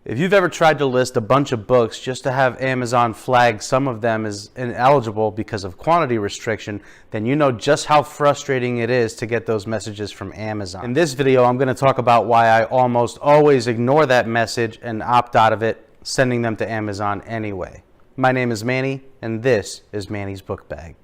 If you've ever tried to list a bunch of books just to have Amazon flag some of them as ineligible because of quantity restriction, then you know just how frustrating it is to get those messages from Amazon. In this video, I'm going to talk about why I almost always ignore that message and opt out of it, sending them to Amazon anyway. My name is Manny, and this is Manny's Book Bag.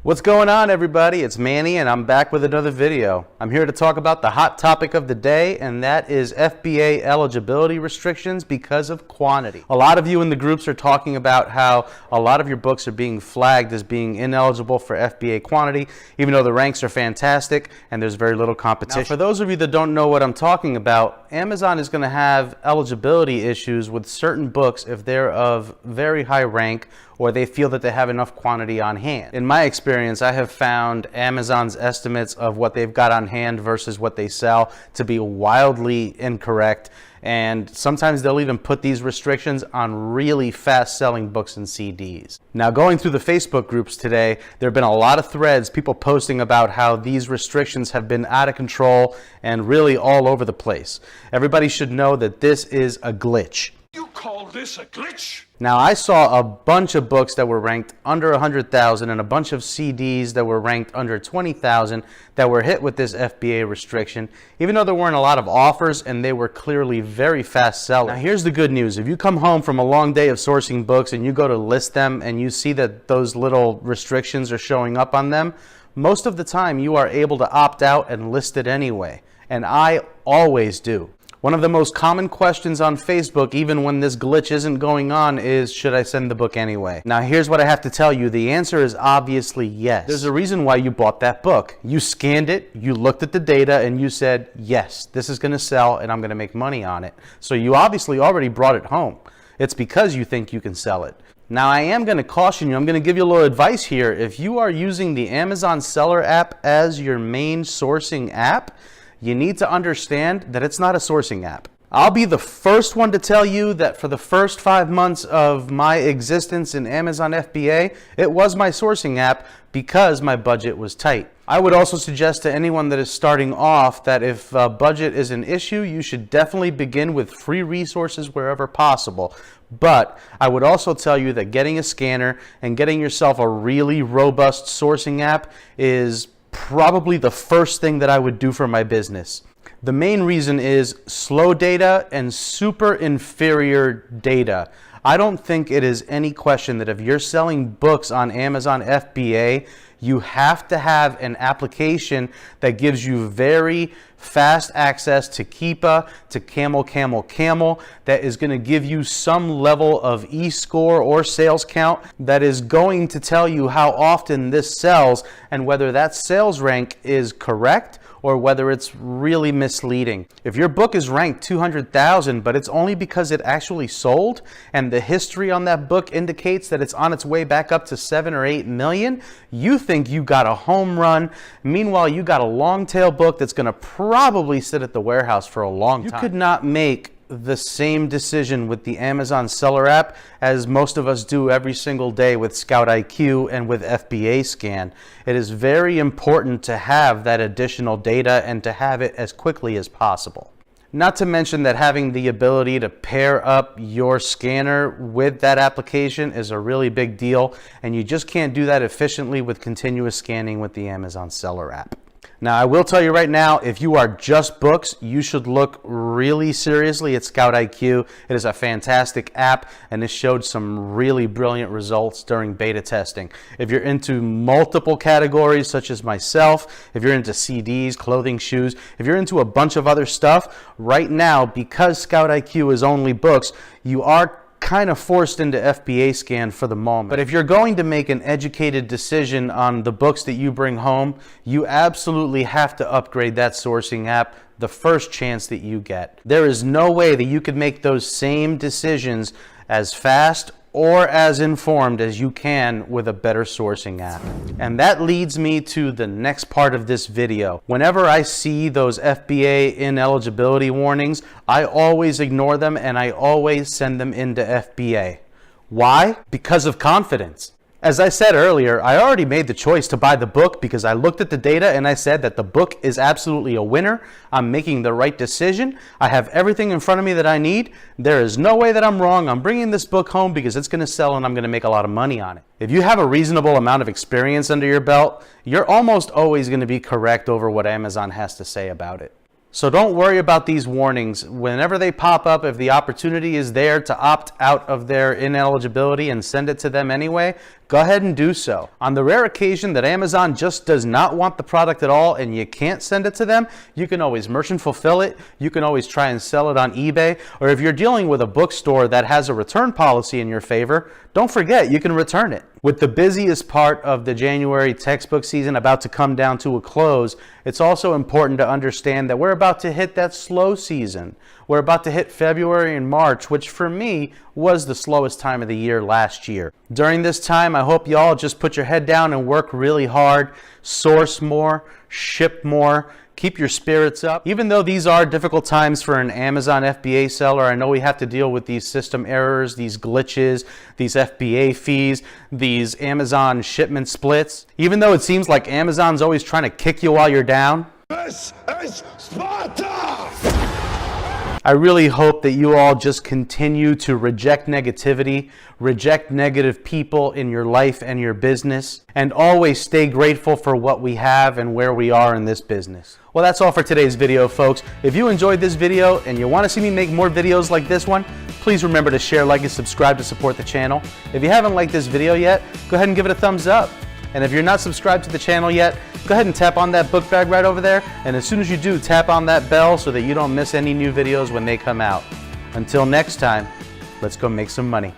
What's going on, everybody? It's Manny, and I'm back with another video. I'm here to talk about the hot topic of the day, and that is FBA eligibility restrictions because of quantity. A lot of you in the groups are talking about how a lot of your books are being flagged as being ineligible for FBA quantity, even though the ranks are fantastic and there's very little competition. Now, for those of you that don't know what I'm talking about, Amazon is going to have eligibility issues with certain books if they're of very high rank or they feel that they have enough quantity on hand. In my experience, I have found Amazon's estimates of what they've got on hand versus what they sell to be wildly incorrect, and sometimes they'll even put these restrictions on really fast-selling books and CDs. Now, going through the Facebook groups today, there have been a lot of threads, people posting about how these restrictions have been out of control and really all over the place. Everybody should know that this is a glitch. You call this a glitch? Now, I saw a bunch of books that were ranked under 100,000 and a bunch of CDs that were ranked under 20,000 that were hit with this FBA restriction, even though there weren't a lot of offers and they were clearly very fast selling. Now, here's the good news. If you come home from a long day of sourcing books and you go to list them and you see that those little restrictions are showing up on them, most of the time you are able to opt out and list it anyway. And I always do. One of the most common questions on Facebook, even when this glitch isn't going on, is, should I send the book anyway? Now, here's what I have to tell you. The answer is obviously yes. There's a reason why you bought that book. You scanned it, you looked at the data, and you said, yes, this is going to sell and I'm going to make money on it. So you obviously already brought it home. It's because you think you can sell it. Now, I am going to caution you. I'm going to give you a little advice here. If you are using the Amazon Seller app as your main sourcing app, you need to understand that it's not a sourcing app. I'll be the first one to tell you that for the first 5 months of my existence in Amazon FBA, it was my sourcing app because my budget was tight. I would also suggest to anyone that is starting off that if budget is an issue, you should definitely begin with free resources wherever possible. But I would also tell you that getting a scanner and getting yourself a really robust sourcing app is probably the first thing that I would do for my business. The main reason is slow data and super inferior data. I don't think it is any question that if you're selling books on Amazon FBA, you have to have an application that gives you very fast access to Keepa, to Camel, that is going to give you some level of e-score or sales count that is going to tell you how often this sells and whether that sales rank is correct or whether it's really misleading. If your book is ranked 200,000, but it's only because it actually sold, and the history on that book indicates that it's on its way back up to 7 or 8 million, you think you got a home run. Meanwhile, you got a long tail book that's gonna probably sit at the warehouse for a long time. You could not make the same decision with the Amazon Seller app as most of us do every single day with Scout IQ and with FBASCAN. It is very important to have that additional data and to have it as quickly as possible. Not to mention that having the ability to pair up your scanner with that application is a really big deal, and you just can't do that efficiently with continuous scanning with the Amazon Seller app. Now, I will tell you right now, if you are just books, you should look really seriously at Scout IQ. It is a fantastic app, and it showed some really brilliant results during beta testing. If you're into multiple categories, such as myself, if you're into CDs, clothing, shoes, if you're into a bunch of other stuff, right now, because Scout IQ is only books, you are kind of forced into FBASCAN for the moment. But if you're going to make an educated decision on the books that you bring home, you absolutely have to upgrade that sourcing app the first chance that you get. There is no way that you could make those same decisions as fast or as informed as you can with a better sourcing app. And that leads me to the next part of this video. Whenever I see those FBA ineligibility warnings, I always ignore them and I always send them into FBA. Why? Because of confidence. As I said earlier, I already made the choice to buy the book because I looked at the data and I said that the book is absolutely a winner. I'm making the right decision. I have everything in front of me that I need. There is no way that I'm wrong. I'm bringing this book home because it's going to sell and I'm going to make a lot of money on it. If you have a reasonable amount of experience under your belt, you're almost always going to be correct over what Amazon has to say about it. So don't worry about these warnings. Whenever they pop up, if the opportunity is there to opt out of their ineligibility and send it to them anyway, go ahead and do so. On the rare occasion that Amazon just does not want the product at all and you can't send it to them, you can always merchant fulfill it. You can always try and sell it on eBay. Or if you're dealing with a bookstore that has a return policy in your favor, don't forget you can return it. With the busiest part of the January textbook season about to come down to a close, it's also important to understand that we're about to hit that slow season. We're about to hit February and March, which for me was the slowest time of the year last year. During this time, I hope y'all just put your head down and work really hard, source more, ship more, keep your spirits up. Even though these are difficult times for an Amazon FBA seller, I know we have to deal with these system errors, these glitches, these FBA fees, these Amazon shipment splits. Even though it seems like Amazon's always trying to kick you while you're down, This is Sparta! I really hope that you all just continue to reject negativity, reject negative people in your life and your business, and always stay grateful for what we have and where we are in this business. Well, that's all for today's video, folks. If you enjoyed this video and you want to see me make more videos like this one, please remember to share, like, and subscribe to support the channel. If you haven't liked this video yet, go ahead and give it a thumbs up. And if you're not subscribed to the channel yet, go ahead and tap on that book bag right over there. And as soon as you do, tap on that bell so that you don't miss any new videos when they come out. Until next time, let's go make some money.